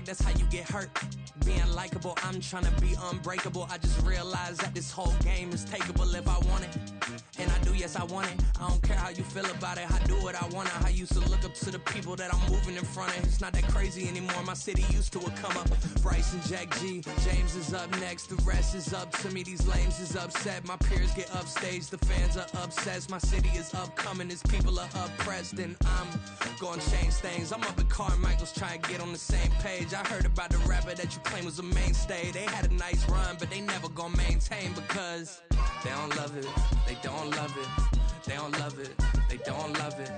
dog, that's how you get hurt. Being likable, I'm trying to be unbreakable. I just realized that this whole game is takeable if I want it. And I do, yes, I want it. I don't care how you feel about it. I do what I want it. I used to look up to the people that I'm moving in front of. It's not that crazy anymore. My city used to a come up. Bryce and Jack G. James is up next. The rest is up to me. These lames is upset. My peers get upstaged. The fans are obsessed. My city is upcoming. His people are oppressed. And I'm gonna change things. I'm up at Carmichael's trying to get on the same page. I heard about the rapper that you claim was a mainstay. They had a nice run, but they never gonna maintain because they don't love it. They don't love it. They don't love it. They don't love it.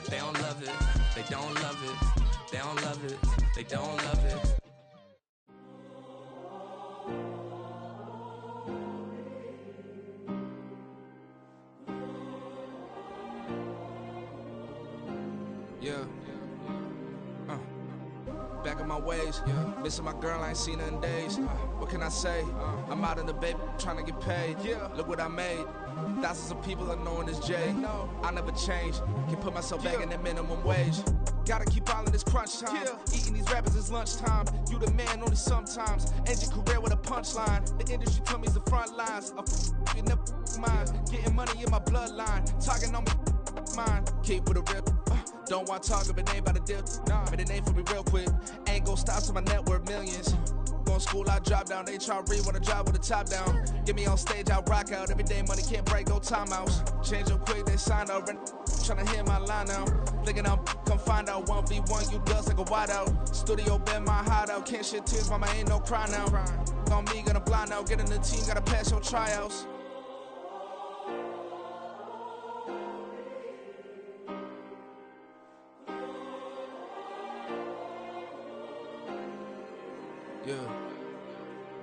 They don't love it. They don't love it. They don't love it. They don't love it. Yeah. Back in my ways, missing my girl, I ain't seen her in days. What can I say? I'm out in the baby, trying to get paid. Look what I made. Thousands of people are knowing this Jay. I never change. Can put myself back in that minimum wage. Gotta keep all in this crunch time. Eating these rappers is lunchtime. You the man only sometimes. End your career with a punchline. The industry told me it's the front lines. You never mind. Getting money in my bloodline. Talking on me, mine. Keep with a rip. Don't want to talk if it ain't about the dip. But it ain't for me real quick. Ain't gon' stop till my net worth millions. Going to school, I drop down. They try to read when I drive with the top down. Get me on stage, I rock out. Every day money can't break, no timeouts. Change up quick, they sign up. Tryna hear my line now. Thinking I'm come find out 1v1, you dust like a wideout. Studio been my hideout. Can't shed tears, mama, ain't no cry now. On me, gonna blind out. Get in the team, gotta pass your tryouts.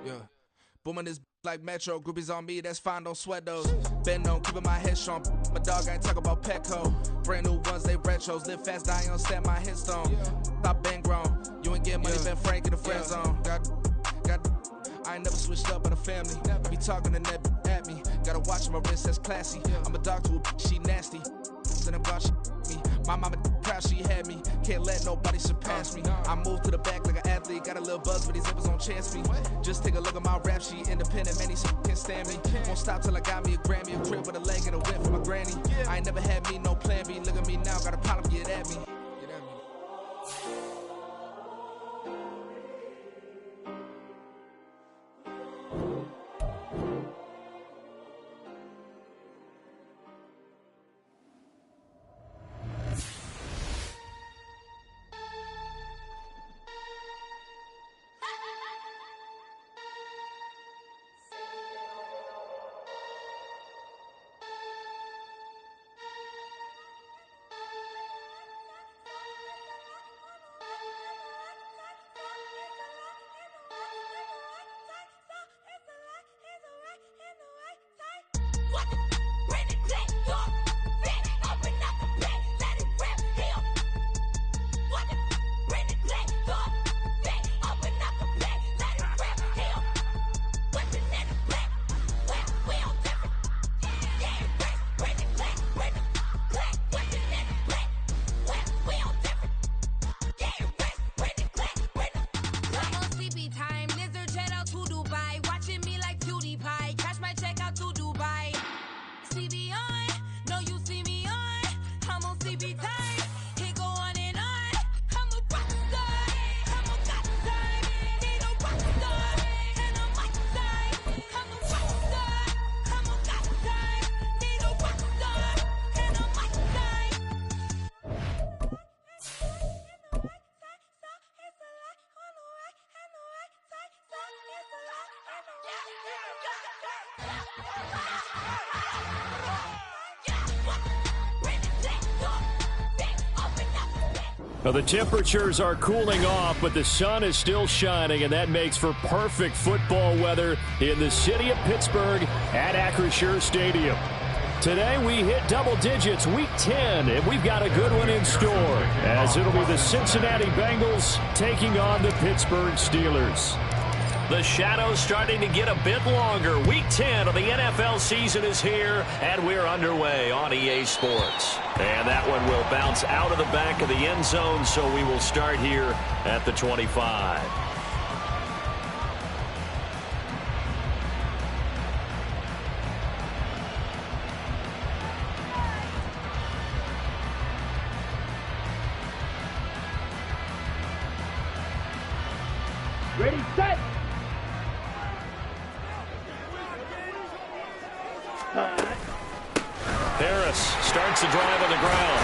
Yeah. Booming this like Metro. Groupies on me, that's fine, don't sweat those. Been on, keeping my head strong. My dog ain't talk about Petco. Brand new ones, they retros. Live fast, die on stand my headstone. Stop been grown. You ain't getting money, been Frank in the friend zone. I ain't never switched up on the family. Be talking to that at me. Gotta watch my wrist, that's classy. I'm a dog to a she nasty. And I'm glad she me. My mama proud she had me. Can't let nobody surpass me. I moved to the back like an athlete. Got a little buzz, but these zippers don't chance me. Just take a look at my rap sheet. Independent, man, these can't stand me. Won't stop till I got me a Grammy. A crib with a leg and a whip for my granny. I ain't never had me no plan B. Look at me now, got a problem, get at me. Well, the temperatures are cooling off, but the sun is still shining, and that makes for perfect football weather in the city of Pittsburgh at Acrisure Stadium. Today we hit double digits, week 10, and we've got a good one in store, as it'll be the Cincinnati Bengals taking on the Pittsburgh Steelers. The shadows starting to get a bit longer. Week 10 of the NFL season is here, and we're underway on EA Sports. And that one will bounce out of the back of the end zone, so we will start here at the 25. Ready, set! Harris starts the drive on the ground.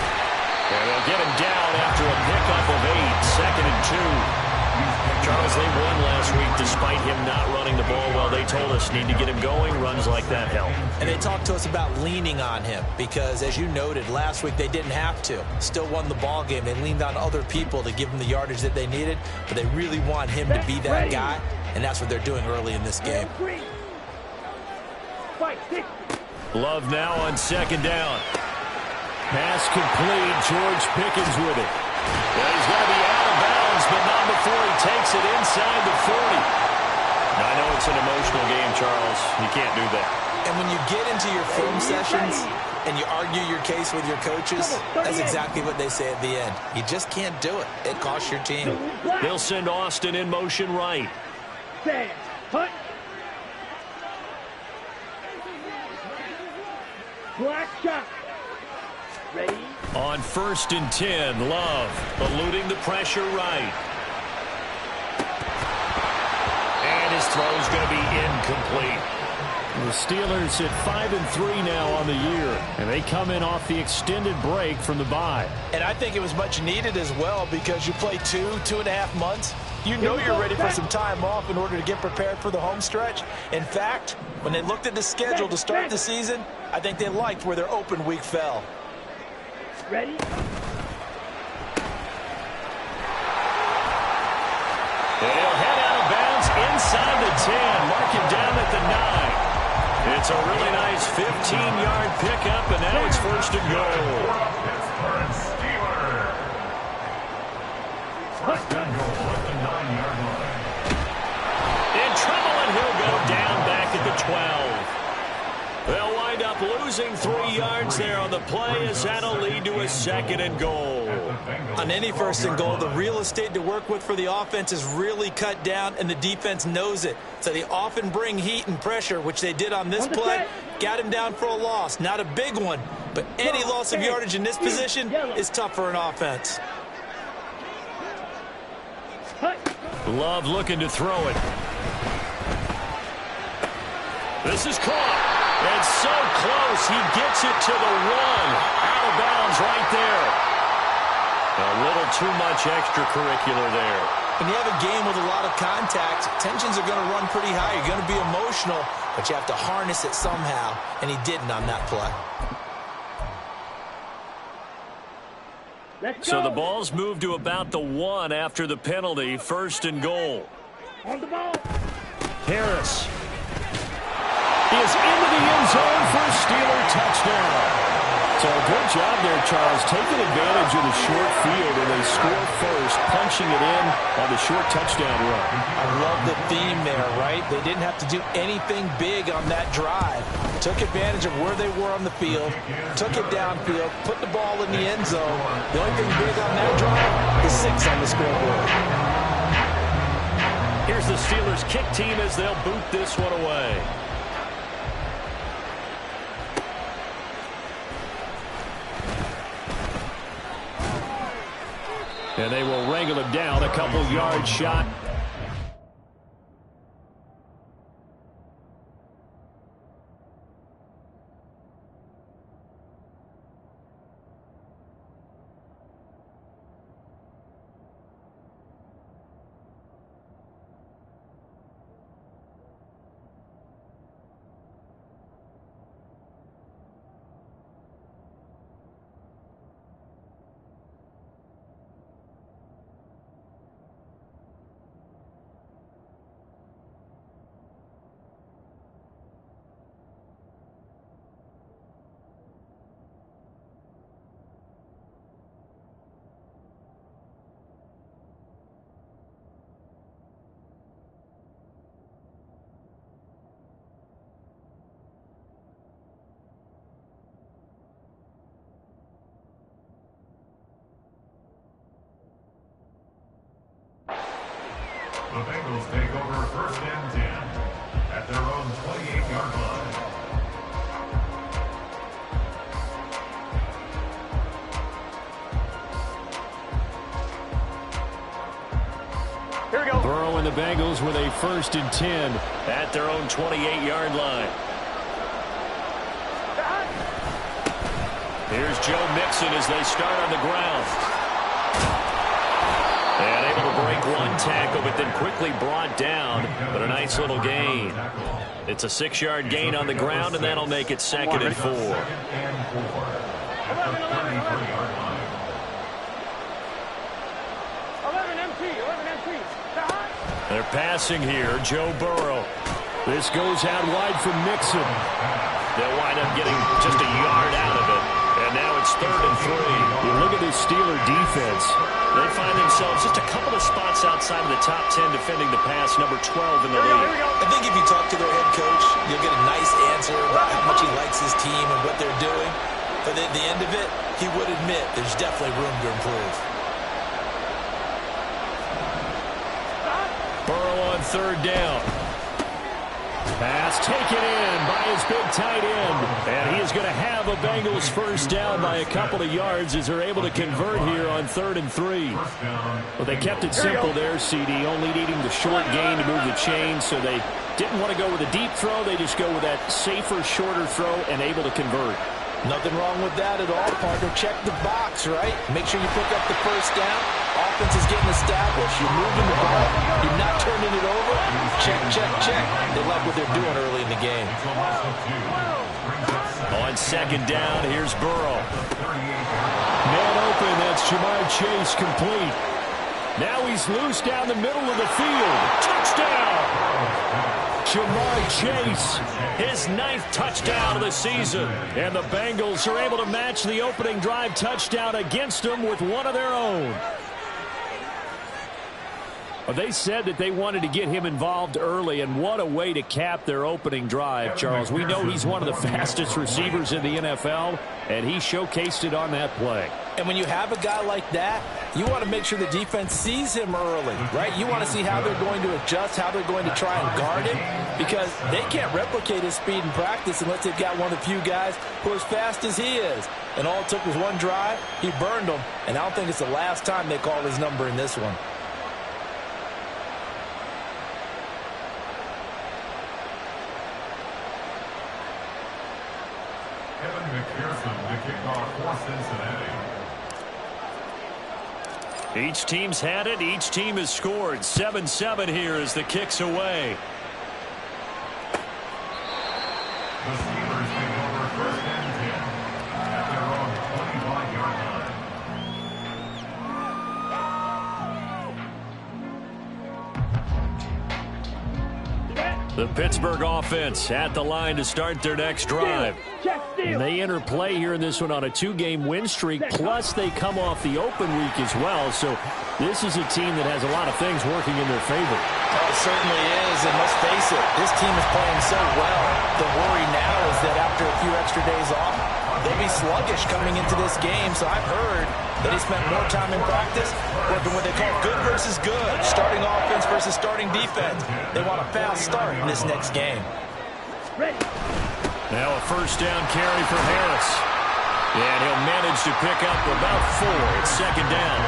And they'll get him down after a pickup of 8, 2nd and 2. Charles, they won last week despite him not running the ball well. They told us need to get him going. Runs like that help. And they talked to us about leaning on him because, as you noted, last week they didn't have to. Still won the ball game. They leaned on other people to give them the yardage that they needed, but they really want him to be that guy, and that's what they're doing early in this game. Love now on 2nd down. Pass complete. George Pickens with it. Well, he's going to be out of bounds, but not before he takes it inside the 40. Now, I know it's an emotional game, Charles. You can't do that. And when you get into your film sessions and you argue your case with your coaches, that's exactly what they say at the end. You just can't do it. It costs your team. They'll send Austin in motion right. Black shot. Ready? On 1st and 10, Love eluding the pressure right. And his throw's going to be incomplete. The Steelers at 5-3 now on the year, and they come in off the extended break from the bye. And I think it was much needed as well because you play 2.5 months. You know you're ready for some time off in order to get prepared for the home stretch. In fact, when they looked at the schedule to start the season, I think they liked where their open week fell. Ready? And he'll head out of bounds inside the 10. Mark him down at the 9. It's a really nice 15-yard pickup, and now it's 1st and goal. In trouble, and he'll go down back at the 12. They'll wind up losing 3 yards there on the play as that'll lead to a 2nd and goal. On any 1st and goal, the real estate to work with for the offense is really cut down, and the defense knows it. So they often bring heat and pressure, which they did on this play. Got him down for a loss. Not a big one, but any loss of yardage in this position is tough for an offense. Love looking to throw it. This is caught. And so close, he gets it to the 1. Out of bounds right there. A little too much extracurricular there. When you have a game with a lot of contact, tensions are going to run pretty high. You're going to be emotional, but you have to harness it somehow, and he didn't on that play. So the ball's moved to about the 1 after the penalty. 1st and goal. On the ball. Harris is into the end zone for a Steeler touchdown. So good job there, Charles, taking advantage of the short field, and they score first, punching it in on the short touchdown run. I love the theme there, right? They didn't have to do anything big on that drive. Took advantage of where they were on the field, took it downfield, put the ball in the end zone. The only thing big on that drive is 6 on the scoreboard. Here's the Steelers kick team as they'll boot this one away. And they will wrangle him down a couple yard shot. The Bengals take over 1st and 10 at their own 28-yard line. Burrow and the Bengals with a 1st and 10 at their own 28-yard line. Here's Joe Mixon as they start on the ground. And able to break one tackle, but then quickly brought down. But a nice little gain. It's a 6-yard gain on the ground, and that'll make it 2nd and 4. 11 MT. They're passing here. Joe Burrow. This goes out wide from Mixon. They'll wind up getting just a yard out of it. And now it's 3rd and 3. You look at this Steeler defense. They find themselves just a couple of spots outside of the top 10 defending the pass, number 12 in the league. I think if you talk to their head coach, you'll get a nice answer about how much he likes his team and what they're doing. But at the end of it, he would admit there's definitely room to improve. Burrow on 3rd down. Pass taken in by his big tight end. And he is going to have a Bengals 1st down by a couple of yards as they're able to convert here on 3rd and 3. Well, they kept it simple there, CD, only needing the short gain to move the chain, so they didn't want to go with a deep throw. They just go with that safer, shorter throw and able to convert. Nothing wrong with that at all, partner. Check the box, right? Make sure you pick up the 1st down. Offense is getting established. You're moving the ball. You're not turning it over. Check, check, check. They like what they're doing early in the game. On 2nd down, here's Burrow. Man open, that's Ja'Marr Chase complete. Now he's loose down the middle of the field. Touchdown! Ja'Marr Chase, his 9th touchdown of the season. And the Bengals are able to match the opening drive touchdown against them with one of their own. Well, they said that they wanted to get him involved early, and what a way to cap their opening drive, Charles. We know he's one of the fastest receivers in the NFL, and he showcased it on that play. And when you have a guy like that, you want to make sure the defense sees him early, right? You want to see how they're going to adjust, how they're going to try and guard him, because they can't replicate his speed in practice unless they've got one of the few guys who are as fast as he is. And all it took was one drive. He burned them, and I don't think it's the last time they call his number in this one. Kevin McPherson to kick off for Cincinnati. Each team's had it. Each team has scored. 7-7 here as the kick's away. The Steelers take over 1st and 10 at their own 25-yard line. The Pittsburgh offense at the line to start their next drive. They enter play here in this one on a 2-game win streak, plus they come off the open week as well. So this is a team that has a lot of things working in their favor. Oh, it certainly is, and let's face it, this team is playing so well. The worry now is that after a few extra days off, they'll be sluggish coming into this game. So I've heard that he spent more time in practice working what they call good versus good, starting offense versus starting defense. They want a fast start in this next game. Now a 1st down carry for Harris. And he'll manage to pick up about 4. It's 2nd down.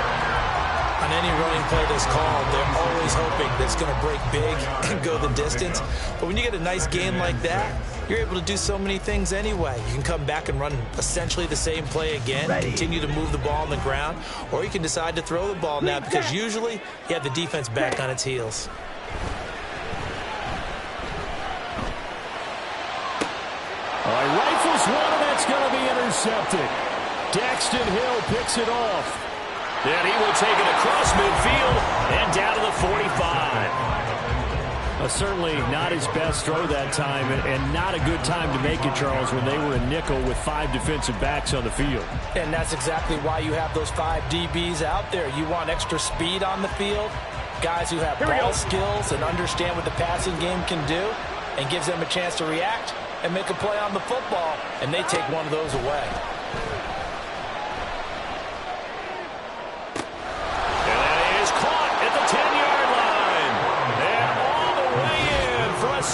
On any running play that's called, they're always hoping that it's going to break big and go the distance. But when you get a nice game like that, you're able to do so many things anyway. You can come back and run essentially the same play again, continue to move the ball on the ground, or you can decide to throw the ball now because usually you have the defense back on its heels. All right, rifles one, and that's going to be intercepted. Daxton Hill picks it off. And he will take it across midfield and down to the 45. Certainly not his best throw that time, and not a good time to make it, Charles, when they were in nickel with 5 defensive backs on the field. And that's exactly why you have those 5 DBs out there. You want extra speed on the field, guys who have ball skills and understand what the passing game can do, and gives them a chance to react and make a play on the football, and they take one of those away.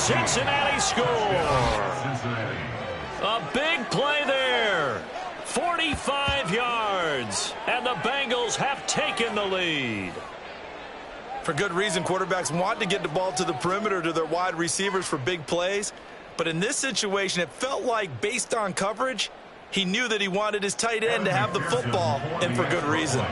Cincinnati score. A big play there. 45 yards. And the Bengals have taken the lead. For good reason, quarterbacks want to get the ball to the perimeter to their wide receivers for big plays. But in this situation, it felt like based on coverage, he knew that he wanted his tight end to have the football, and for good reason.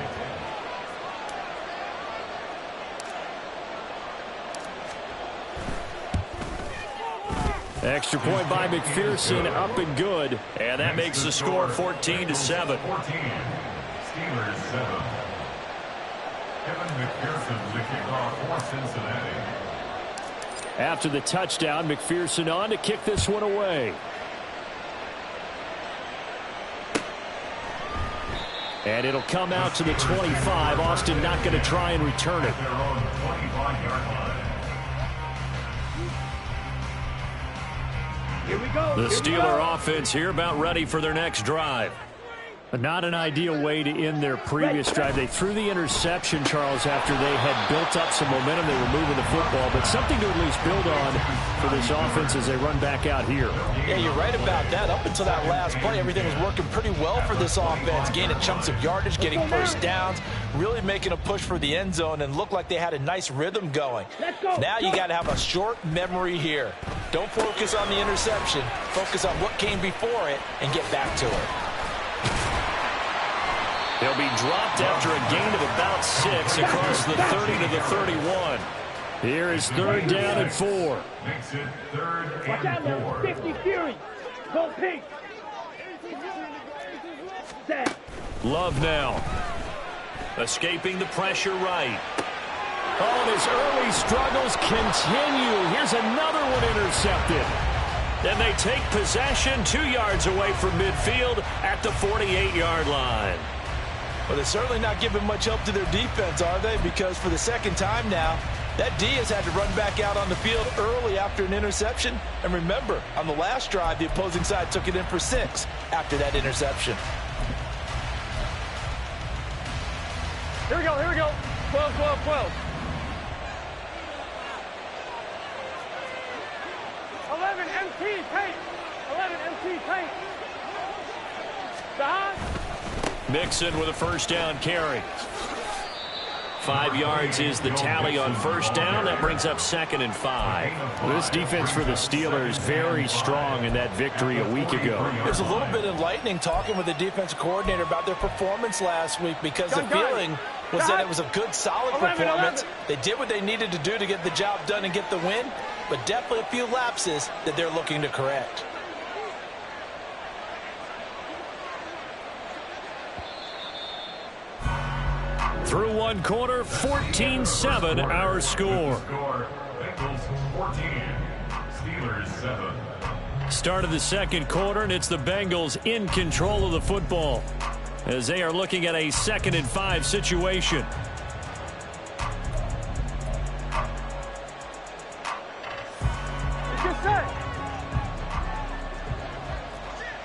Extra point by McPherson, up and good. And that makes the score 14-7. 14. Steelers 7. Kevin McPherson, the kickoff for Cincinnati. After the touchdown, McPherson on to kick this one away. And it'll come out to the 25. Austin not going to try and return it. Their own 25-yard line. Here we go. The Steeler offense here about ready for their next drive. Not an ideal way to end their previous drive. They threw the interception, Charles, after they had built up some momentum. They were moving the football, but something to at least build on for this offense as they run back out here. Yeah, you're right about that. Up until that last play, everything was working pretty well for this offense, gaining chunks of yardage, getting first downs, really making a push for the end zone, and looked like they had a nice rhythm going. Now you got to have a short memory here. Don't focus on the interception. Focus on what came before it and get back to it. They'll be dropped after a gain of about 6 across the 30 to the 31. Here is 3rd down and 4. Makes it 3rd Watch out and now. 4. 50 Fury. Go pink. Set. Love now. Escaping the pressure right. Oh, his early struggles continue. Here's another one intercepted. Then they take possession 2 yards away from midfield at the 48-yard line. Well, they're certainly not giving much help to their defense, are they? Because for the second time now, that D has had to run back out on the field early after an interception. And remember, on the last drive, the opposing side took it in for 6 after that interception. Here we go. Here we go. 12, 12, 12. 11 MT paint. 11 MT paint. Stop. Mixon with a first down carry. 5 yards is the tally on first down. That brings up 2nd and 5. This defense for the Steelers very strong in that victory a week ago. It was a little bit enlightening talking with the defensive coordinator about their performance last week because the feeling was that it was a good, solid performance. They did what they needed to do to get the job done and get the win, but definitely a few lapses that they're looking to correct. Through one quarter, 14-7 our score. Bengals 14. Steelers 7. Start of the second quarter, and it's the Bengals in control of the football as they are looking at a 2nd and 5 situation. It's your set.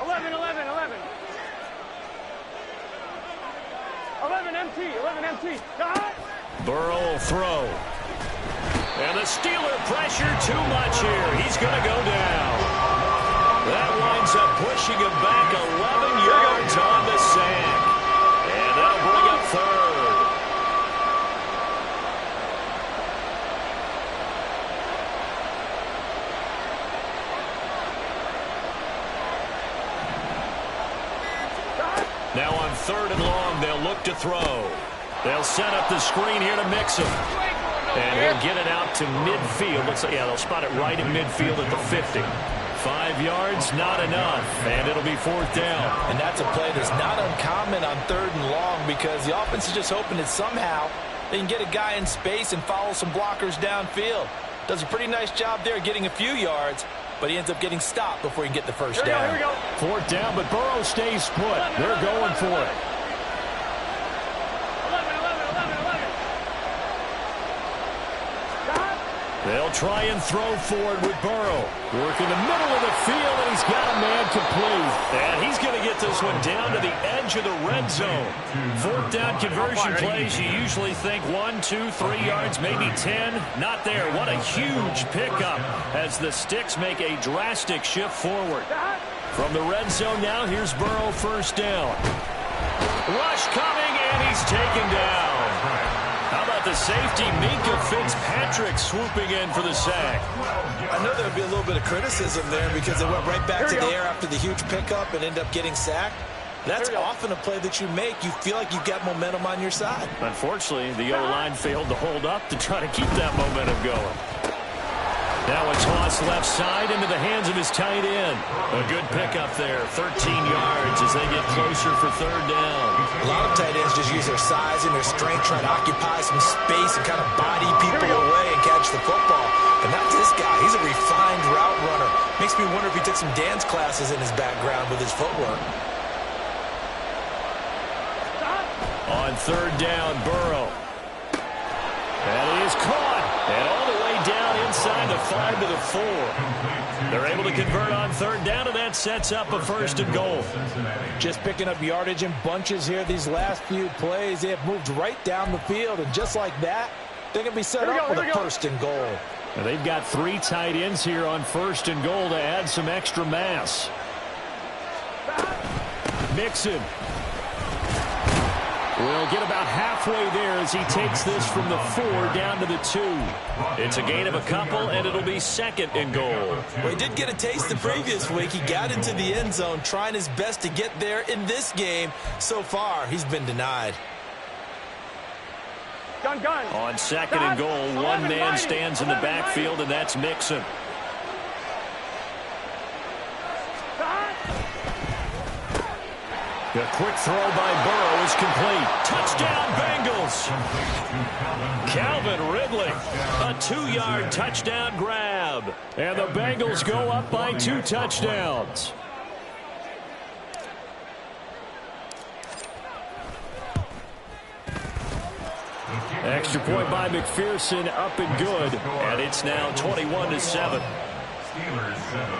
11, 11, 11. 11 MT, 11 MT. Stop. Burrow will throw. And the Steeler pressure too much here. He's going to go down. That winds up pushing him back 11 yards on the sack. And that'll bring up 3rd. Now on 3rd and long, they'll look to throw. They'll set up the screen here to Mixon. And he'll get it out to midfield. Looks like, yeah, they'll spot it right in midfield at the 50. 5 yards, not enough. And it'll be 4th down. And that's a play that's not uncommon on 3rd and long because the offense is just hoping that somehow they can get a guy in space and follow some blockers downfield. Does a pretty nice job there getting a few yards, but he ends up getting stopped before he can get the first down. Here we go. 4th down, but Burrow stays put. They're going for it. 11, 11, 11, 11. Stop. They'll try and throw forward with Burrow. Working the middle of the field, and he's got a man complete. And he's going to get this one down to the edge of the red zone. Fourth down conversion plays, you usually think 1, 2, 3 yards, maybe 10. Not there. What a huge pickup as the Sticks make a drastic shift forward. From the red zone now, here's Burrow, first down. Rush coming, and he's taken down. How about the safety, Minkah Fitzpatrick, swooping in for the sack? I know there would be a little bit of criticism there because they went right back to the air after the huge pickup and ended up getting sacked. That's often a play that you make. You feel like you've got momentum on your side. Unfortunately, the O-line failed to hold up to try to keep that momentum going. Now a toss left side into the hands of his tight end. A good pickup there, 13 yards as they get closer for third down. A lot of tight ends just use their size and their strength, try to occupy some space and kind of body people away and catch the football. But not this guy. He's a refined route runner. Makes me wonder if he took some dance classes in his background with his footwork. On third down, Burrow. That is caught. And all the way down inside the 5 to the 4. They're able to convert on third down, and that sets up a first and goal. Just picking up yardage in bunches here these last few plays. They have moved right down the field, and just like that, they're going to be set up with a first and goal. And they've got 3 tight ends here on first and goal to add some extra mass. Mixon will get about halfway there as he takes this from the 4 down to the 2. It's a gain of a couple, and it'll be second and goal. Well, he did get a taste the previous week. He got into the end zone, trying his best to get there in this game. So far, he's been denied. Gun. On second and goal, one man stands in the backfield, and that's Mixon. A quick throw by Burrow is complete. Touchdown, Bengals. Calvin Ridley, a 2-yard touchdown grab. And the Bengals go up by 2 touchdowns. Extra point by McPherson, up and good. And it's now 21-7. Steelers 7.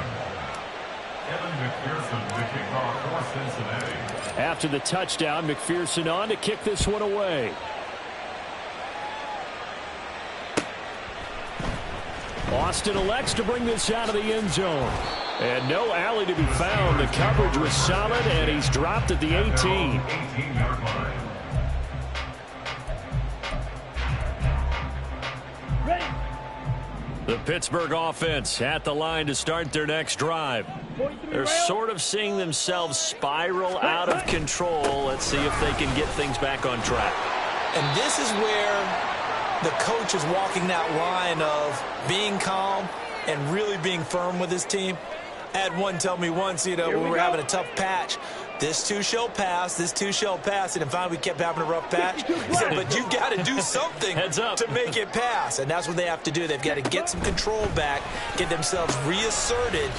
Evan McPherson, the kickoff for Cincinnati. After the touchdown, McPherson on to kick this one away. Austin elects to bring this out of the end zone. And no alley to be found. The coverage was solid, and he's dropped at the 18. 18-yard line. The Pittsburgh offense at the line to start their next drive. They're sort of seeing themselves spiral out of control. Let's see if they can get things back on track. And this is where the coach is walking that line of being calm and really being firm with his team. I had one tell me once, when we were having a tough patch, this too shall pass, this too shall pass. And finally we kept having a rough patch. He said, but you got to do something to make it pass. And that's what they have to do. They've got to get some control back, get themselves reasserted,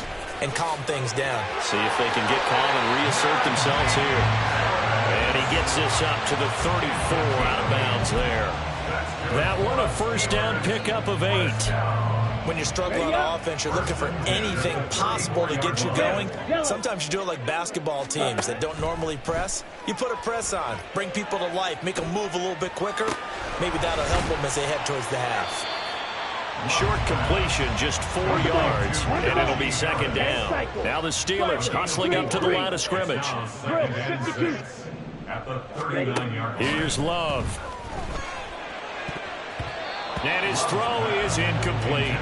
and calm things down. See if they can get calm and reassert themselves here. And he gets this up to the 34, out of bounds there. That one, a first down pickup of 8. When you're struggling on offense, you're looking for anything possible to get you going. Sometimes you do it like basketball teams that don't normally press. You put a press on, bring people to life, make them move a little bit quicker. Maybe that'll help them as they head towards the half. Short completion, just 4 yards, and it'll be second down. Now the Steelers hustling up to the line of scrimmage. At the 39-yard line. Here's Love. And his throw is incomplete.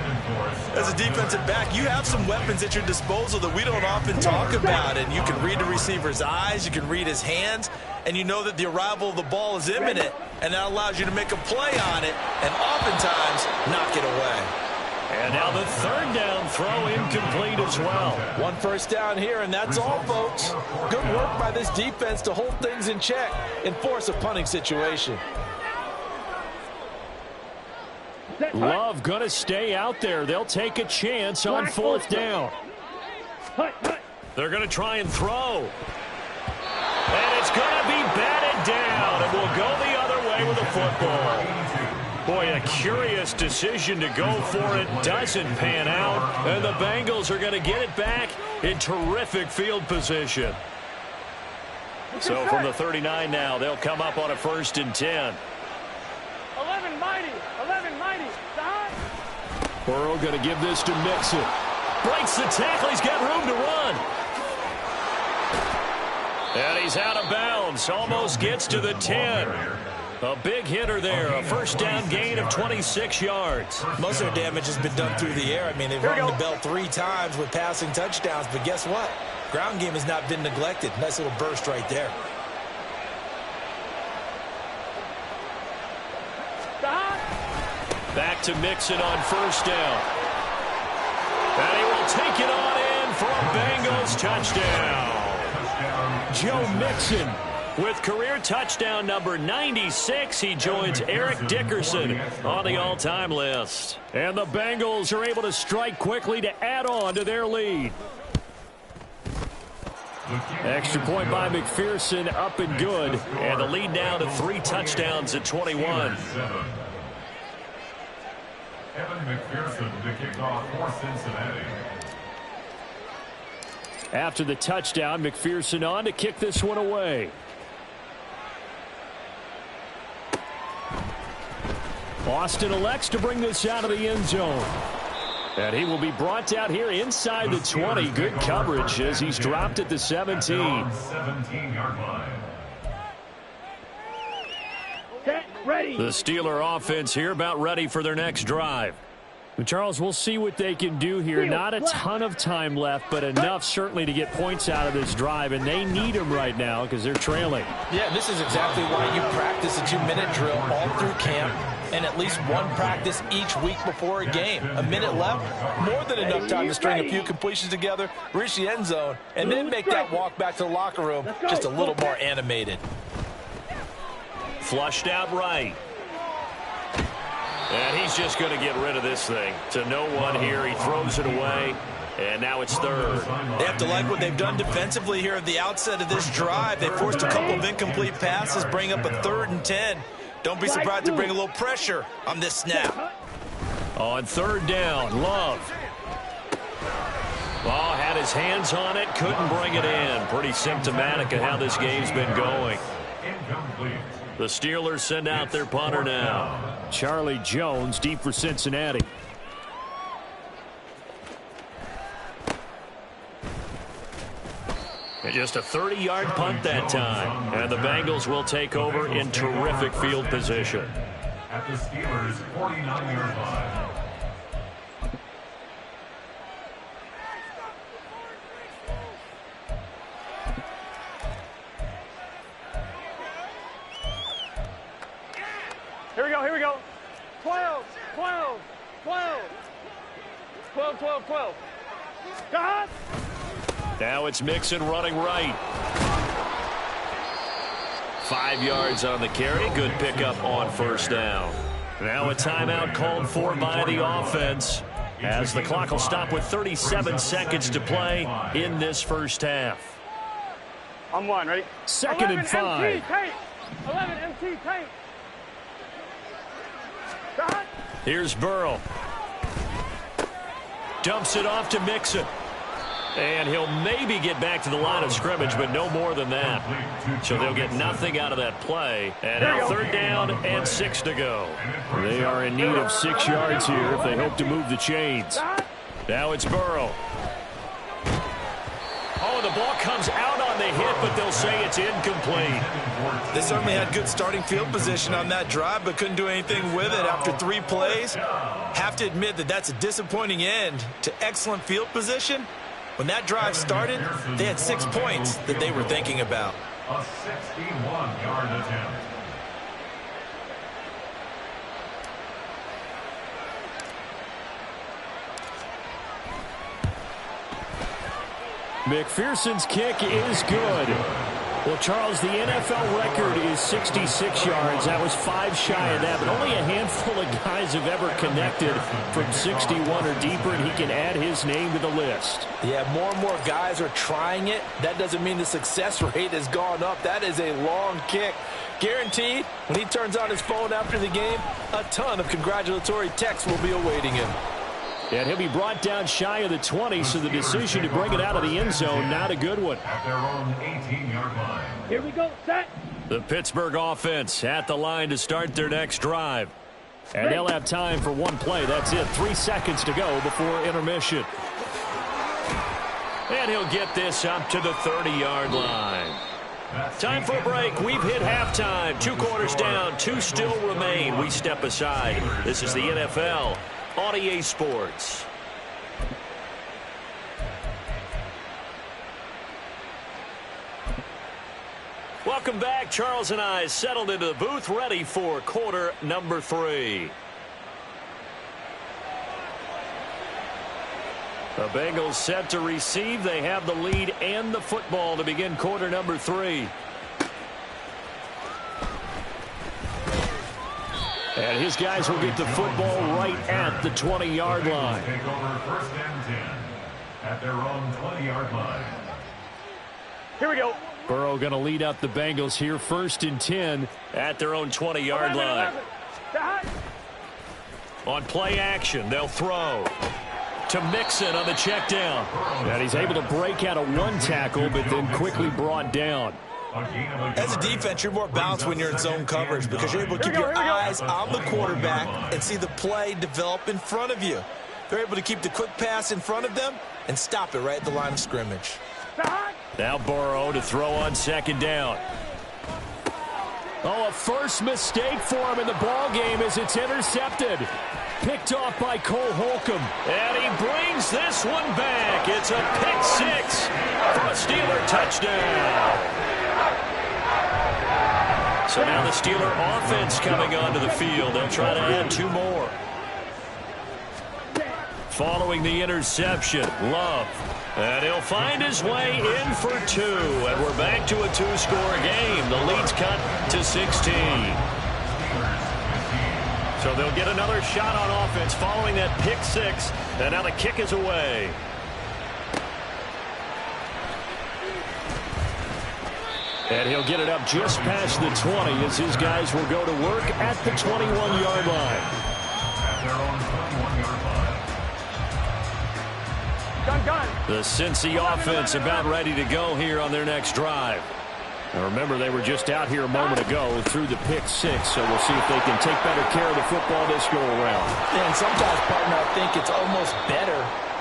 As a defensive back, you have some weapons at your disposal that we don't often talk about. And you can read the receiver's eyes, you can read his hands, and you know that the arrival of the ball is imminent. And that allows you to make a play on it and oftentimes knock it away. And now the third down throw incomplete as well. One first down here, and that's all, folks. Good work by this defense to hold things in check and force a punting situation. Love going to stay out there. They'll take a chance on fourth down. They're going to try and throw. And it's going to be batted down. And we'll go the other way with the football. Boy, a curious decision to go for it. Doesn't pan out. And the Bengals are going to get it back in terrific field position. So from the 39 now, they'll come up on a 1st and 10. 11 mighty. Burrow going to give this to Mixon. Breaks the tackle. He's got room to run. And he's out of bounds. Almost gets to the 10. A big hitter there. A 1st down gain of 26 yards. Most of their damage has been done through the air. I mean, they've rung the bell 3 times with passing touchdowns. But guess what? Ground game has not been neglected. Nice little burst right there. Back to Mixon on 1st down. And he will take it on in for a Bengals touchdown. Joe Mixon with career touchdown number 96. He joins Eric Dickerson on the all-time list. And the Bengals are able to strike quickly to add on to their lead. Extra point by McPherson, up and good. And the lead now to 3 touchdowns at 21. Evan McPherson to kick off for Cincinnati. After the touchdown, McPherson on to kick this one away. Austin elects to bring this out of the end zone. And he will be brought down here inside the 20. Good coverage as he's dropped at the 17. 17-yard line. Ready. The Steeler offense here about ready for their next drive. Charles, we'll see what they can do here. Not a ton of time left, but enough certainly to get points out of this drive, and they need them right now because they're trailing. Yeah, this is exactly why you practice a 2-minute drill all through camp and at least one practice each week before a game. A minute left, more than enough time to string a few completions together, reach the end zone, and then make that walk back to the locker room just a little more animated. Flushed out right. And he's just going to get rid of this thing. To no one here. He throws it away. And now it's 3rd. They have to like what they've done defensively here at the outset of this drive. They forced a couple of incomplete passes, bring up a 3rd and 10. Don't be surprised to bring a little pressure on this snap. On 3rd down, Love. Ball had his hands on it, couldn't bring it in. Pretty symptomatic of how this game's been going. Incomplete. The Steelers send out their punter now. Charlie Jones deep for Cincinnati. And just a 30-yard punt that time. And the Bengals will take over in terrific field position. At the Steelers' 49-yard line. Here we go. 12. God! Now it's Mixon running right. 5 yards on the carry. Good pickup on 1st down. Now a timeout called for by the offense as the clock will stop with 37 seconds to play in this 1st half. I'm 1, ready? 2nd and 5. 11 MT tank. God. Here's Burrow. Dumps it off to Mixon. And he'll maybe get back to the line of scrimmage, but no more than that. So they'll get nothing out of that play. And now 3rd down and 6 to go. They are in need of 6 yards here if they hope to move the chains. Now it's Burrow. Oh, the ball comes out on the hit, but they'll say it's incomplete. They certainly had good starting field position on that drive, but couldn't do anything with it after 3 plays. Have to admit that that's a disappointing end to excellent field position. When that drive started, they had 6 points that they were thinking about. A 61-yard attempt. McPherson's kick is good. Well, Charles, the NFL record is 66 yards. That was 5 shy of that, but only a handful of guys have ever connected from 61 or deeper, and he can add his name to the list. Yeah, more and more guys are trying it. That doesn't mean the success rate has gone up. That is a long kick. Guaranteed, when he turns on his phone after the game, a ton of congratulatory texts will be awaiting him. And he'll be brought down shy of the 20, so the decision to bring it out of the end zone, not a good one. At their own 18-yard line. Here we go, set. The Pittsburgh offense at the line to start their next drive. And they'll have time for one play. That's it. 3 seconds to go before intermission. And he'll get this up to the 30-yard line. Time for a break. We've hit halftime. 2 quarters down. 2 still remain. We step aside. This is the NFL on EA Sports. Welcome back. Charles and I settled into the booth, ready for quarter number 3. The Bengals set to receive. They have the lead and the football to begin quarter number 3. And his guys will get the football right at the 20-yard line. Take over first and 10 at their own 20-yard line. Here we go. Burrow going to lead up the Bengals here, first and 10 at their own 20-yard line. On play action, they'll throw to Mixon on the check down. And he's able to break out of 1 tackle, but then quickly brought down. As a defense, you're more balanced when you're in zone coverage because you're able to keep your eyes on the quarterback and see the play develop in front of you. They're able to keep the quick pass in front of them and stop it right at the line of scrimmage. Now Burrow to throw on second down. Oh, a first mistake for him in the ball game as it's intercepted. Picked off by Cole Holcomb. And he brings this one back. It's a pick 6 for a Steeler touchdown. So now the Steeler offense coming onto the field. They'll try to add 2 more. Following the interception, Love. And he'll find his way in for 2. And we're back to a 2-score game. The lead's cut to 16. So they'll get another shot on offense following that pick 6. And now the kick is away. And he'll get it up just past the 20 as his guys will go to work at the 21-yard line. At their own 21-yard line. The Cincy offense about ready to go here on their next drive. Now remember, they were just out here a moment ago through the pick 6, so we'll see if they can take better care of the football this go around. And sometimes, partner, I think it's almost better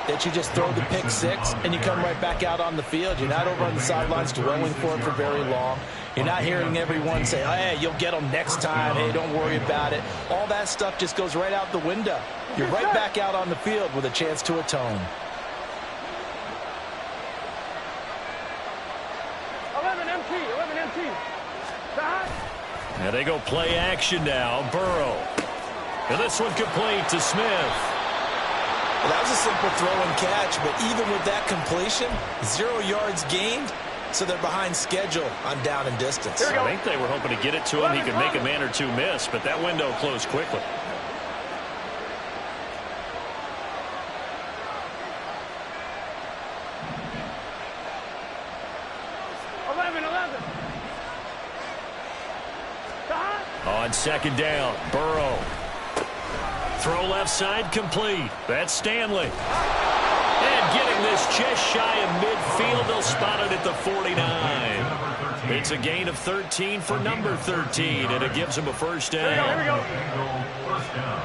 that you just throw the pick 6 and you come right back out on the field. You're not over on the sidelines dwelling for it for very long. You're not hearing everyone say, hey, you'll get them next time. Hey, don't worry about it. All that stuff just goes right out the window. You're right back out on the field with a chance to atone. 11 MT. And they go play action now. Burrow. And this one complete to Smith. Well, that was a simple throw and catch, but even with that completion, 0 yards gained, so they're behind schedule on down and distance. I think they were hoping to get it to him. He could make a man or 2 miss, but that window closed quickly. On second down, Burrow. Throw left side complete. That's Stanley. And getting this just shy of midfield. They'll spot it at the 49. It's a gain of 13 for number 13, and it gives him a first down. Here we go. First down.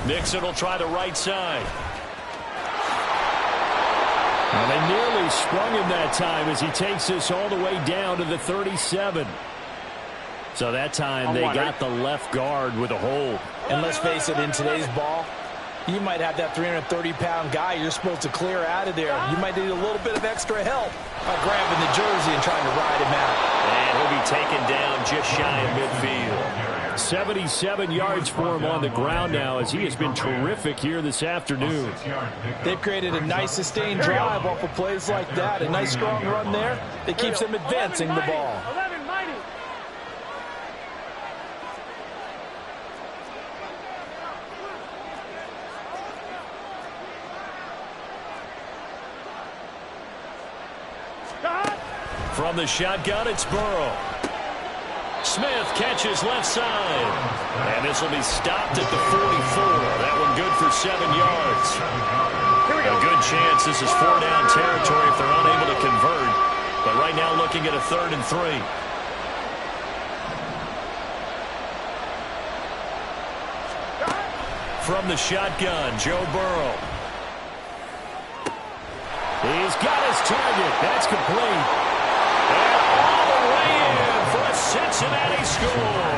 Mixon will try the right side. And they nearly sprung him that time as he takes this all the way down to the 37. So that time they got the left guard with a hold. And let's face it, in today's ball, you might have that 330-pound guy you're supposed to clear out of there. You might need a little bit of extra help by grabbing the jersey and trying to ride him out. And he'll be taken down just shy of midfield. 77 yards for him on the ground now as he has been terrific here this afternoon. They've created a nice sustained drive off of plays like that. A nice strong run there that keeps them advancing the ball. 11 mighty. From the shotgun, it's Burrow. Smith catches left side. And this will be stopped at the 44. That one good for 7 yards. A good chance this is 4-down territory if they're unable to convert. But right now looking at a 3rd and 3. From the shotgun, Joe Burrow. He's got his target. That's complete. And all the way in for a Cincinnati score.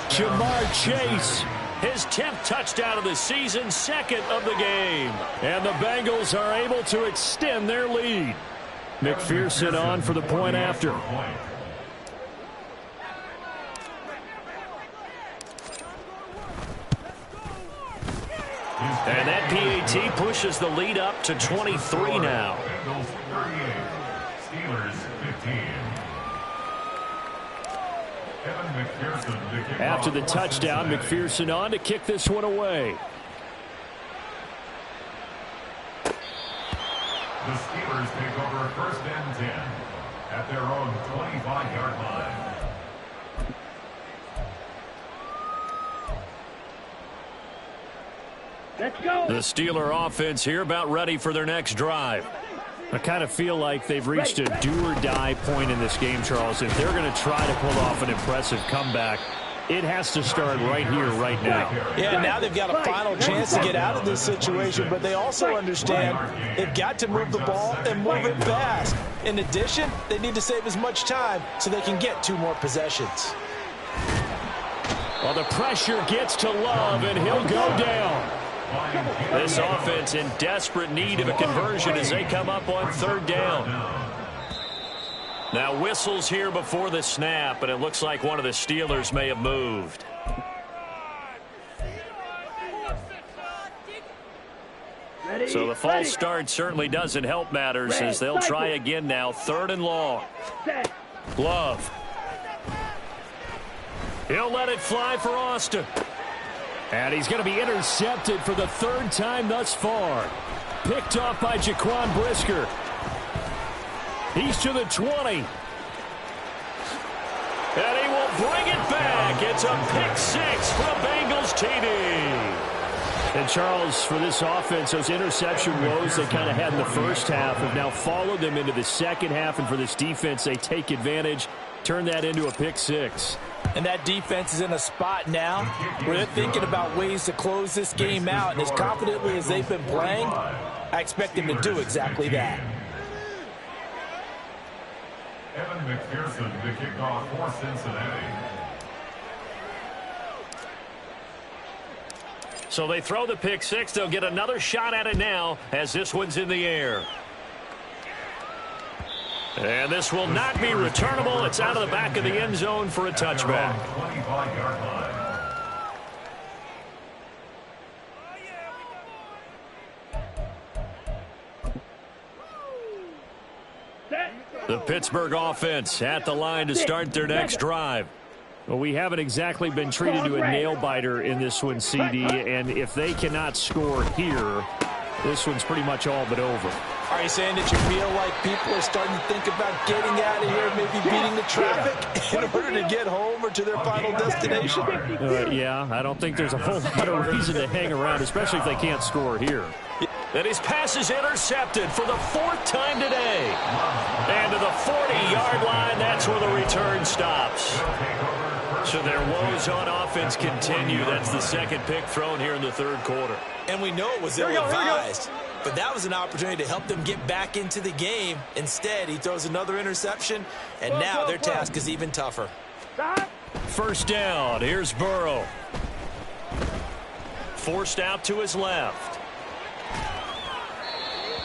Jamar Chase, his 10th touchdown of the season, 2nd of the game. And the Bengals are able to extend their lead. McPherson on for the point after. And that PAT pushes the lead up to 23 now. After the touchdown, McPherson on to kick this one away. The Steelers take over 1st and 10 at their own 25-yard line. Let's go. The Steeler offense here about ready for their next drive. I kind of feel like they've reached a do-or-die point in this game, Charles. If they're going to try to pull off an impressive comeback, it has to start right here, right now. Yeah, now they've got a final chance to get out of this situation, but they also understand they've got to move the ball and move it fast. In addition, they need to save as much time so they can get 2 more possessions. Well, the pressure gets to Love, and he'll go down. This offense in desperate need of a conversion as they come up on 3rd down. Now whistles here before the snap, and it looks like one of the Steelers may have moved. So the false start certainly doesn't help matters as they'll try again now. 3rd and long. Love. He'll let it fly for Austin. And he's going to be intercepted for the 3rd time thus far. Picked off by Jaquan Brisker. He's to the 20. And he will bring it back. It's a pick 6 for a Bengals TD. And Charles, for this offense, those interception woes they kind of had in the first half have now followed them into the second half. And for this defense, they take advantage, turn that into a pick 6. And that defense is in a spot now where they're thinking about ways to close this game out. And as confidently as they've been playing, I expect them to do exactly that. Evan McPherson to kick off for Cincinnati. So they throw the pick 6. They'll get another shot at it now as this one's in the air. And this will not be returnable. It's out of the back of the end zone for a touchback. 25-yard line. The Pittsburgh offense at the line to start their next drive. Well, we haven't exactly been treated to a nail-biter in this one, CD, and if they cannot score here, this one's pretty much all but over. Are you saying that you feel like people are starting to think about getting out of here, maybe beating the traffic in order to get home or to their final destination? Yeah, I don't think there's a whole lot of reason to hang around, especially if they can't score here. And his pass is intercepted for the 4th time today. And to the 40-yard line, that's where the return stops. So their woes on offense continue. That's the 2nd pick thrown here in the 3rd quarter. And we know it was ill-advised, but that was an opportunity to help them get back into the game. Instead, he throws another interception, and now their task is even tougher. 1st down. Here's Burrow. Forced out to his left.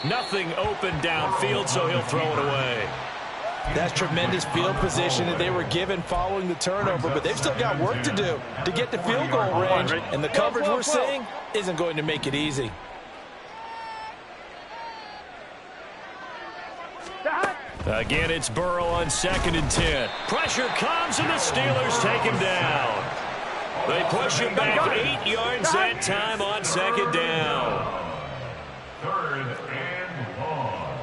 Nothing open downfield, so he'll throw it away. That's tremendous field position that they were given following the turnover, but they've still got work to do to get to field goal range, and the coverage we're seeing isn't going to make it easy. Again, it's Burrow on 2nd and 10. Pressure comes, and the Steelers take him down. They push him back 8 yards that time on 2nd down. 3rd and long.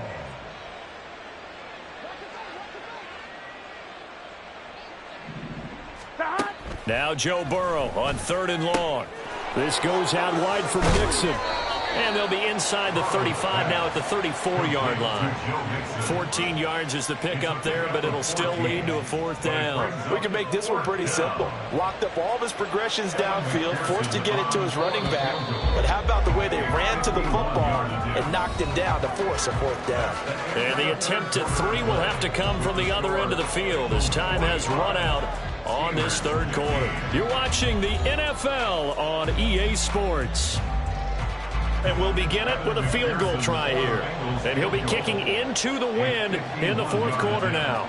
Now Joe Burrow on 3rd and long. This goes out wide for Mixon. And they'll be inside the 35 now at the 34-yard line. 14 yards is the pickup there, but it'll still lead to a 4th down. We can make this one pretty simple. Locked up all of his progressions downfield, forced to get it to his running back. But how about the way they ran to the football and knocked him down to force a 4th down? And the attempt at 3 will have to come from the other end of the field as time has run out on this 3rd quarter. You're watching the NFL on EA Sports. And we'll begin it with a field goal try here. And he'll be kicking into the wind in the 4th quarter now.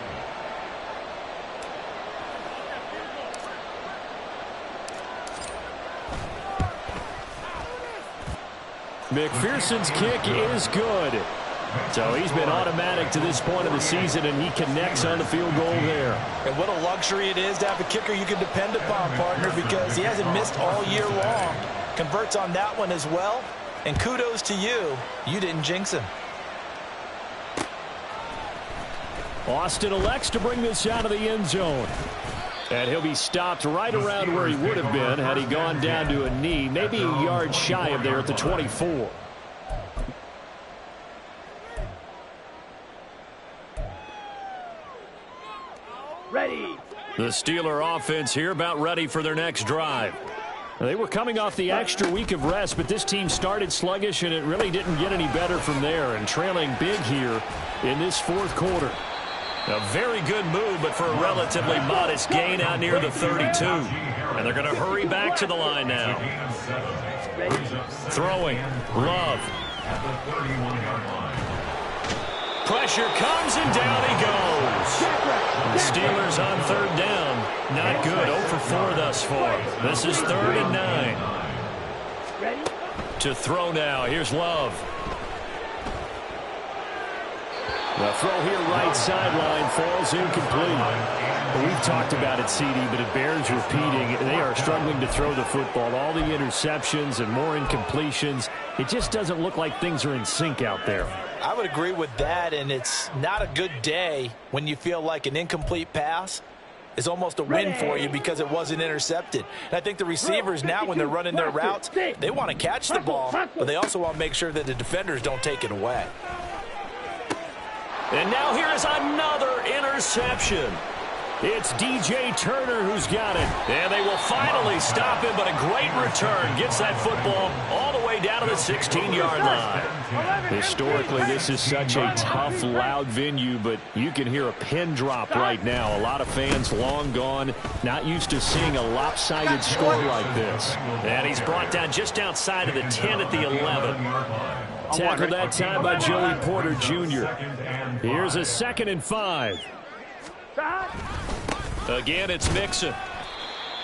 McPherson's kick is good. So he's been automatic to this point of the season, and he connects on the field goal there. And what a luxury it is to have a kicker you can depend upon, partner, because he hasn't missed all year long. Converts on that one as well. And kudos to you. You didn't jinx him. Austin elects to bring this out of the end zone. And he'll be stopped right around where he would have been had he gone down to a knee, maybe a yard shy of there at the 24. Ready. The Steeler offense here about ready for their next drive. They were coming off the extra week of rest, but this team started sluggish, and it really didn't get any better from there, and trailing big here in this 4th quarter. A very good move, but for a relatively modest gain out near the 32. And they're going to hurry back to the line now. Throwing. Love. Pressure comes, and down he goes. The Steelers on 3rd down. Not good. 0 for 4 thus far. This is 3rd and 9. To throw now. Here's Love. The throw here right sideline falls incomplete. We've talked about it, CD, but it bears repeating. They are struggling to throw the football. All the interceptions and more incompletions. It just doesn't look like things are in sync out there. I would agree with that, and it's not a good day when you feel like an incomplete pass is almost a win for you because it wasn't intercepted. And I think the receivers now, when they're running their routes, they want to catch the ball, but they also want to make sure that the defenders don't take it away. And now here is another interception. It's DJ Turner who's got it. And they will finally stop him, but a great return. Gets that football all the way down to the 16-yard line. Historically, this is such a tough, loud venue, but you can hear a pin drop right now. A lot of fans long gone, not used to seeing a lopsided score like this. And he's brought down just outside of the 10 at the 11. Tackled that time by Joey Porter Jr. Here's a 2nd and 5. Again, it's Mixon.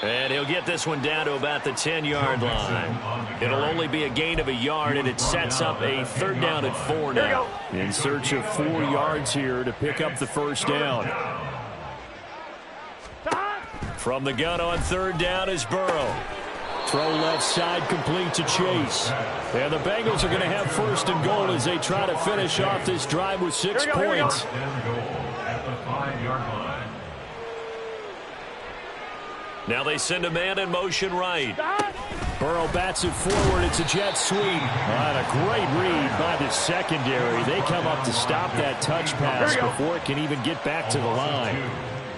And he'll get this one down to about the 10-yard line. It'll only be a gain of a yard, and it sets up a 3rd down and 4 now. In search of 4 yards here to pick up the 1st down. From the gun on 3rd down is Burrow. Throw left side complete to Chase. And the Bengals are going to have 1st and goal as they try to finish off this drive with 6 points. Now they send a man in motion right. Burrow bats it forward. It's a jet sweep. And a great read by the secondary. They come up to stop that touch pass before it can even get back to the line.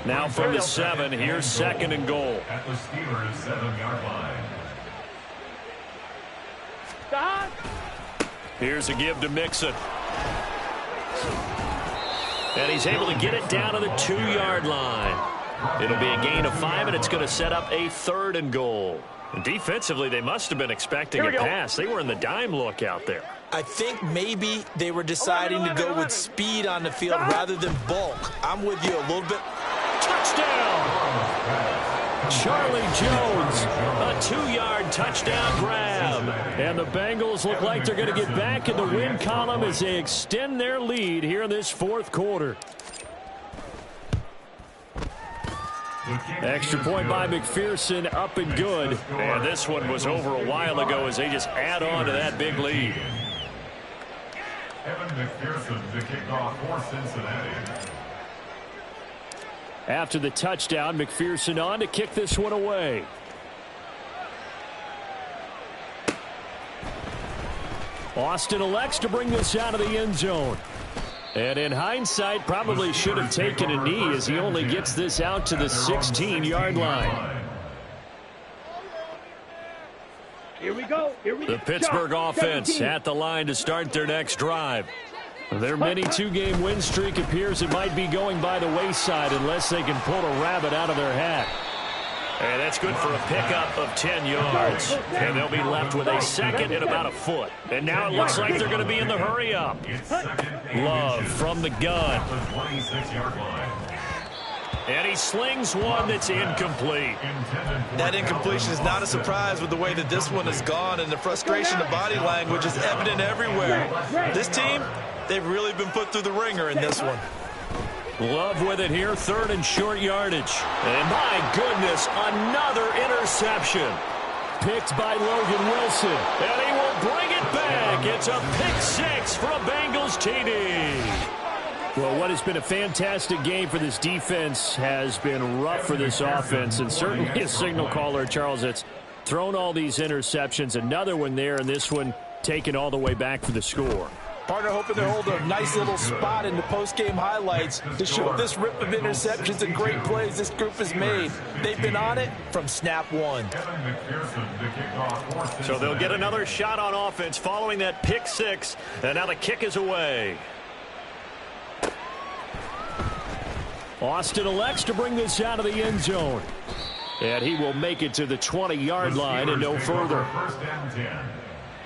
Now from the 7, here's 2nd and goal. At the Steelers' 7-yard line. Here's a give to Mixon. And he's able to get it down to the 2-yard line. It'll be a gain of 5, and it's going to set up a 3rd and goal. And defensively, they must have been expecting a pass. They were in the dime look out there. I think maybe they were deciding to go with speed on the field rather than bulk. I'm with you a little bit. Touchdown! Charlie Jones, a 2-yard touchdown grab. And the Bengals look like they're going to get back in the win column as they extend their lead here in this 4th quarter. Extra point by McPherson, up and good. And this one was over a while ago as they just add on to that big lead. Evan McPherson to kick off for Cincinnati. After the touchdown, McPherson on to kick this one away. Austin elects to bring this out of the end zone. And in hindsight, probably should have taken a knee as he only gets this out to the 16-yard line. Here we go. The Pittsburgh offense at the line to start their next drive. Their mini two-game win streak appears it might be going by the wayside unless they can pull a rabbit out of their hat. And that's good for a pickup of 10 yards. And they'll be left with a second and about a foot. And now it looks like they're going to be in the hurry-up. Love from the gun. And he slings one that's incomplete. That incompletion is not a surprise with the way that this one has gone, and the frustration, the body language is evident everywhere. This team, they've really been put through the ringer in this one. Love with it here, 3rd and short yardage. And my goodness, another interception. Picked by Logan Wilson. And he will bring it back. It's a pick 6 for a Bengals TD. Well, what has been a fantastic game for this defense has been rough for this offense. And certainly a signal caller, Charles, that's thrown all these interceptions. Another one there, and this one taken all the way back for the score. Partner hoping to hold a nice little spot in the post-game highlights to show this rip of interceptions and great plays this group has made. They've been on it from snap one. So they'll get another shot on offense following that pick 6, and now the kick is away. Austin elects to bring this out of the end zone. And he will make it to the 20-yard line and no further. First and 10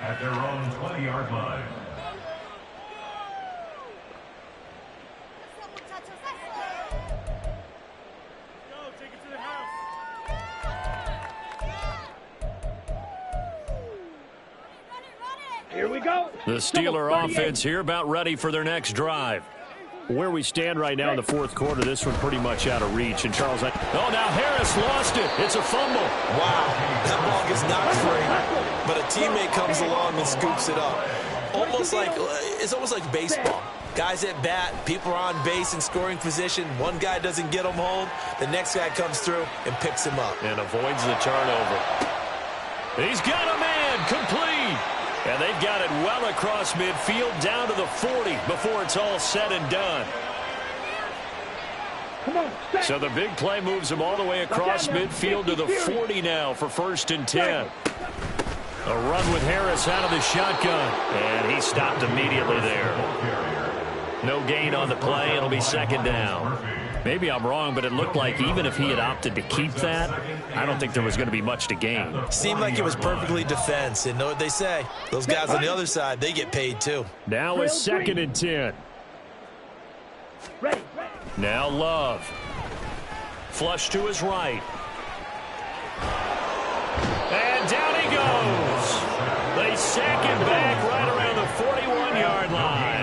at their own 20-yard line. Here we go. The Steeler offense here about ready for their next drive. Where we stand right now in the 4th quarter, this one pretty much out of reach. And Charles, now Harris lost it. It's a fumble. Wow, that ball gets knocked free, but a teammate comes along and scoops it up. It's almost like baseball. Guys at bat, people are on base in scoring position. One guy doesn't get him home. The next guy comes through and picks him up. And avoids the turnover. He's got a man complete. And they've got it well across midfield down to the 40 before it's all said and done. So the big play moves them all the way across midfield to the 40 now for 1st and 10. A run with Harris out of the shotgun. And he stopped immediately there. No gain on the play. It'll be 2nd down. Maybe I'm wrong, but it looked like even if he had opted to keep that, I don't think there was going to be much to gain. Seemed like it was perfectly defense. And know what they say? Those guys on the other side, they get paid too. Now it's 2nd and 10. Now Love. Flush to his right. And down he goes. They sack him back right around the 41-yard line.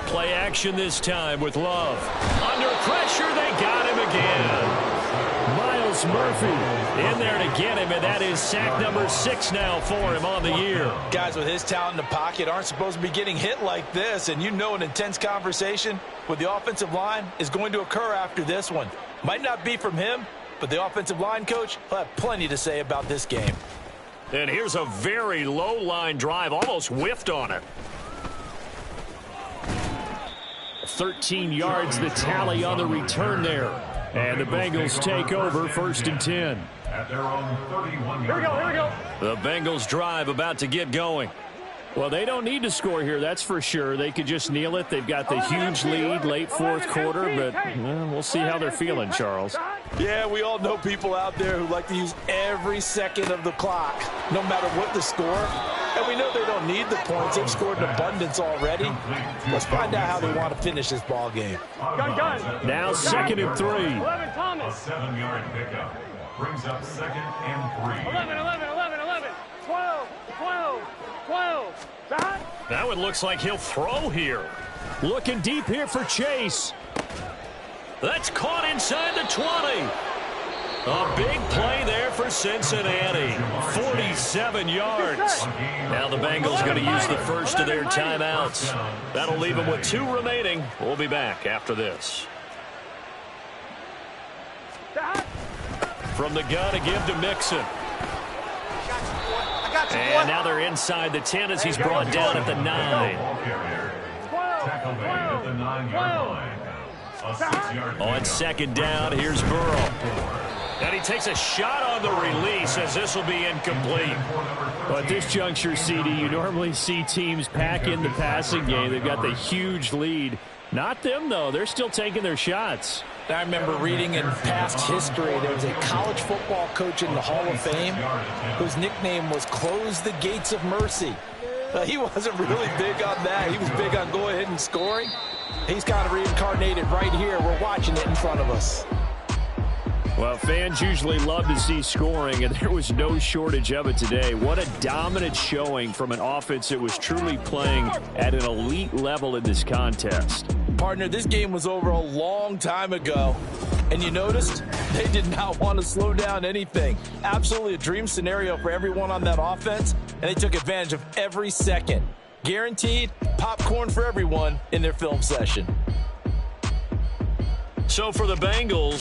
Play action this time with Love. Under pressure, they got him again. Myles Murphy in there to get him, and that is sack number 6 now for him on the year. Guys with his talent in the pocket aren't supposed to be getting hit like this, and you know an intense conversation with the offensive line is going to occur after this one. Might not be from him, but the offensive line coach will have plenty to say about this game. And here's a very low-line drive, almost whiffed on it. 13 yards the tally on the return there. And the Bengals take over 1st and 10. At their own 31-yard Here we go. Here we go. The Bengals drive about to get going. Well, they don't need to score here, that's for sure. They could just kneel it. They've got the huge lead late 4th quarter, but we'll see how they're feeling, Charles. Yeah, we all know people out there who like to use every second of the clock, no matter what the score. And we know they don't need the points. They've scored in abundance already. Let's find out how they want to finish this ball game. Gun. Now 2nd and 3. 11, Thomas. A 7-yard pickup brings up 2nd and 3. 11. 12. That one looks like he'll throw here. Looking deep here for Chase. That's caught inside the 20. A big play there for Cincinnati. 47 yards. Now the Bengals going to use the first of their timeouts. That'll leave them with 2 remaining. We'll be back after this. From the gun to give to Mixon. And now they're inside the 10 as he's brought down at the 9. Tackle made at the 9-yard line. A 6-yard On second down, here's Burrow. And he takes a shot on the release as this will be incomplete. Well, at this juncture, CD, you normally see teams pack in the passing game. They've got the huge lead. Not them, though. They're still taking their shots. I remember reading in past history, there was a college football coach in the Hall of Fame whose nickname was Close the Gates of Mercy. He wasn't really big on that. He was big on go ahead and scoring. He's kind of reincarnated right here. We're watching it in front of us. Well, fans usually love to see scoring, and there was no shortage of it today. What a dominant showing from an offense that was truly playing at an elite level in this contest. Partner, this game was over a long time ago, and you noticed they did not want to slow down anything. Absolutely a dream scenario for everyone on that offense, and they took advantage of every second. Guaranteed popcorn for everyone in their film session. So for the Bengals,